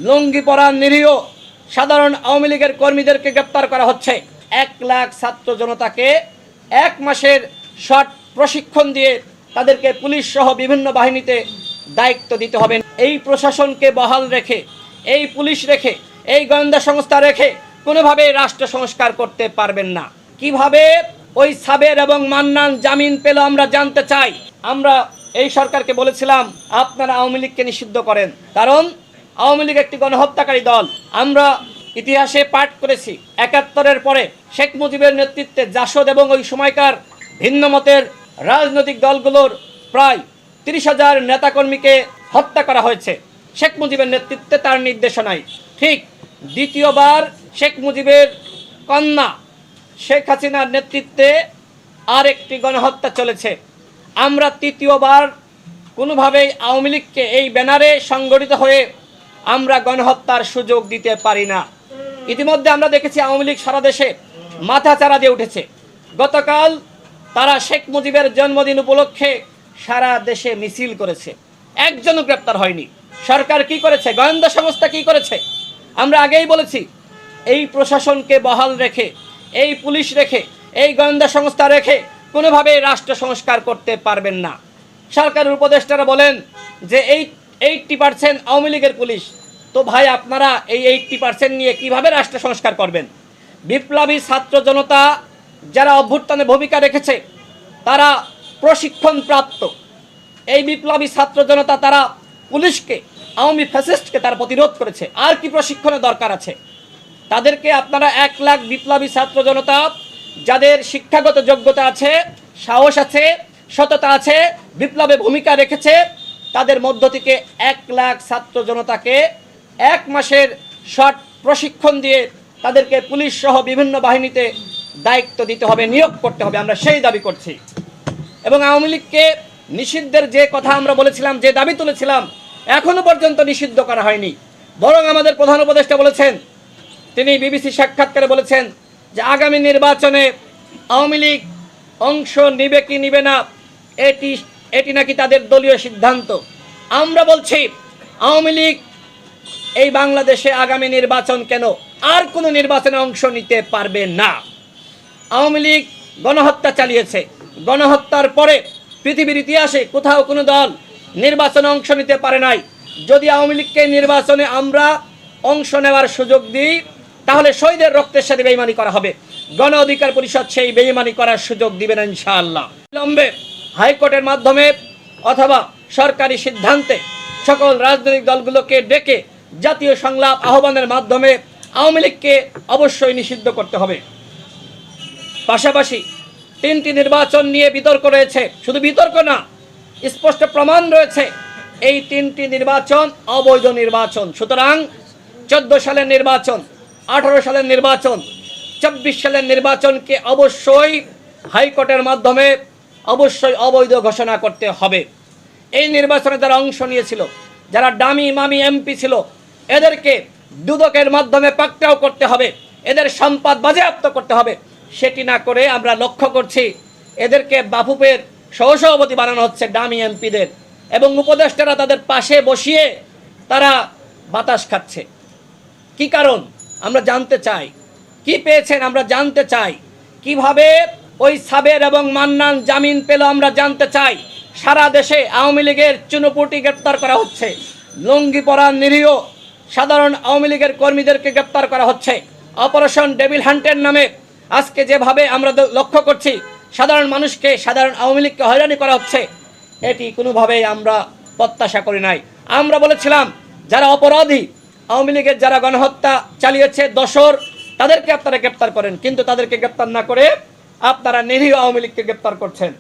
লুঙ্গি পরা নিরীহ সাধারণ আওয়ামী লীগের কর্মীদেরকে গ্রেপ্তার করা হচ্ছে। 1 লাখ ছাত্র জনতাকে 1 মাসের শর্ট প্রশিক্ষণ দিয়ে তাদেরকে পুলিশ সহ বিভিন্ন বাহিনীতে দায়িত্ব দিতে হবে। এই প্রশাসনকে বহাল রেখে, এই পুলিশ রেখে, এই গোয়েন্দা সংস্থা রেখে কোনোভাবেই রাষ্ট্র সংস্কার করতে পারবেন না। কিভাবে ওই সাবের এবং মান্নান জামিন পেল আমরা জানতে চাই। আমরা এই সরকারকে বলেছিলাম আপনারা আওয়ামী লীগকে নিষিদ্ধ করেন, কারণ আওয়ামী লীগ একটি গণহত্যাকারী দল। আমরা ইতিহাসে পাঠ করেছি 71-এর পরে শেখ মুজিবের নেতৃত্বে জাসদ এবং ওই সময়কার ভিন্ন মতের রাজনৈতিক দলগুলোর প্রায় 30,000 নেতাকর্মীকে হত্যা করা হয়েছে শেখ মুজিবের নেতৃত্বে, তার নির্দেশনায়। ঠিক দ্বিতীয়বার শেখ মুজিবের কন্যা শেখ হাসিনার নেতৃত্বে আরেকটি গণহত্যা চলেছে। আমরা তৃতীয়বার কোনোভাবেই আওয়ামী লীগকে এই ব্যানারে সংগঠিত হয়ে আমরা গণহত্যার সুযোগ দিতে পারি না। ইতিমধ্যে আমরা দেখেছি আওয়ামী লীগ সারা দেশে মাথাচাড়া দিয়ে উঠেছে। গতকাল তারা শেখ মুজিবের জন্মদিন উপলক্ষে সারা দেশে মিছিল করেছে, একজনও গ্রেপ্তার হয়নি। সরকার কি করেছে? গোয়েন্দা সংস্থা কি করেছে? আমরা আগেই বলেছি এই প্রশাসনকে বহাল রেখে, এই পুলিশ রেখে, এই গোয়েন্দা সংস্থা রেখে কোনোভাবেই রাষ্ট্র সংস্কার করতে পারবেন না। সরকারের উপদেষ্টারা বলেন যে 80% আওয়ামী লীগের পুলিশ। তো ভাই, আপনারা এই 80% নিয়ে কিভাবে রাষ্ট্র সংস্কার করবেন? বিপ্লবী ছাত্র জনতা যারা অভ্যুত্থানে ভূমিকা রেখেছে তারা প্রশিক্ষণ প্রাপ্ত। এই বিপ্লবী ছাত্র জনতা তারা পুলিশকে, আওয়ামী ফ্যাসিস্টকে তারা প্রতিরোধ করেছে। আর কি প্রশিক্ষণের দরকার আছে? তাদেরকে আপনারা 1 লাখ বিপ্লবী ছাত্র জনতা যাদের শিক্ষাগত যোগ্যতা আছে, সাহস আছে, সততা আছে, বিপ্লবে ভূমিকা রেখেছে, তাদের মধ্য থেকে 1 লাখ ছাত্র জনতাকে 1 মাসের শর্ট প্রশিক্ষণ দিয়ে তাদেরকে পুলিশ সহ বিভিন্ন বাহিনীতে দায়িত্ব দিতে হবে, নিয়োগ করতে হবে। আমরা সেই দাবি করছি। এবং আওয়ামী লীগকে নিষিদ্ধের যে কথা আমরা বলেছিলাম, যে দাবি তুলেছিলাম, এখনো পর্যন্ত নিষিদ্ধ করা হয়নি। বরং আমাদের প্রধান উপদেষ্টা বলেছেন, তিনি বিবিসি সাক্ষাৎকারে বলেছেন যে আগামী নির্বাচনে আওয়ামী লীগ অংশ নিবে কি নিবে না এটি নাকি তাদের দলীয় সিদ্ধান্ত। আমরা বলছি আওয়ামী লীগ এই বাংলাদেশে আগামী নির্বাচন কেন, আর কোনো নির্বাচনে অংশ নিতে পারবে না। আওয়ামী লীগ গণহত্যা চালিয়েছে। গণহত্যার পরে পৃথিবীর ইতিহাসে কোথাও কোনো দল নির্বাচনে অংশ নিতে পারে নাই। যদি আওয়ামী লীগকে নির্বাচনে আমরা অংশ নেওয়ার সুযোগ দিই, তাহলে শহীদের রক্তের সাথে বেইমানি করা হবে। গণ অধিকার পরিষদ সেই বেইমানি করার সুযোগ দিবে না ইনশাআল্লাহ। বিলম্বে হাইকোর্টের মাধ্যমে অথবা সরকারি সিদ্ধান্তে সকল রাজনৈতিক দলগুলোকে ডেকে জাতীয় সংলাপ আহ্বানের মাধ্যমে আওয়ামী লীগকে অবশ্যই নিষিদ্ধ করতে হবে। পাশাপাশি 3টি নির্বাচন নিয়ে বিতর্ক রয়েছে। শুধু বিতর্ক না, স্পষ্ট প্রমাণ রয়েছে এই 3টি নির্বাচন অবৈধ নির্বাচন। সুতরাং 14 সালের নির্বাচন, 18 সালের নির্বাচন, 24 সালের নির্বাচনকে অবশ্যই হাইকোর্টের মাধ্যমে অবশ্যই অবৈধ ঘোষণা করতে হবে। এই নির্বাচনে যারা অংশ নিয়েছিল, যারা ডামি মামি এমপি ছিল, এদেরকে দুদকের মাধ্যমে পাকড়াও করতে হবে, এদের সম্পদ বাজেয়াপ্ত করতে হবে। সেটি না করে আমরা লক্ষ্য করছি এদেরকে বাফুফের সহসভাপতি বানানো হচ্ছে ডামি এমপিদের, এবং উপদেষ্টারা তাদের পাশে বসিয়ে তারা বাতাস খাচ্ছে। কি কারণ আমরা জানতে চাই। কি পেয়েছেন আমরা জানতে চাই। কিভাবে ওই সাবের এবং মান্নান জামিন পেল আমরা জানতে চাই। সারা দেশে আওয়ামী লীগের চুনোপুটি গ্রেপ্তার করা হচ্ছে। লুঙ্গি পরা নিরীহ সাধারণ আওয়ামী লীগের কর্মীদেরকে গ্রেপ্তার করা হচ্ছে। অপারেশন ডেভিল হান্টের নামে আজকে যেভাবে আমরা লক্ষ্য করছি সাধারণ মানুষকে, সাধারণ আওয়ামী লীগকে হয়রানি করা হচ্ছে, এটি কোনোভাবেই আমরা প্রত্যাশা করি নাই। আমরা বলেছিলাম যারা অপরাধী, আওয়ামী লীগের যারা গণহত্যা চালিয়েছে, দোসর, তাদেরকে আপনারা গ্রেপ্তার করেন, কিন্তু তাদেরকে গ্রেপ্তার না করে আপনারা নিরীহ আওয়ামী লীগকে গ্রেপ্তার করছেন।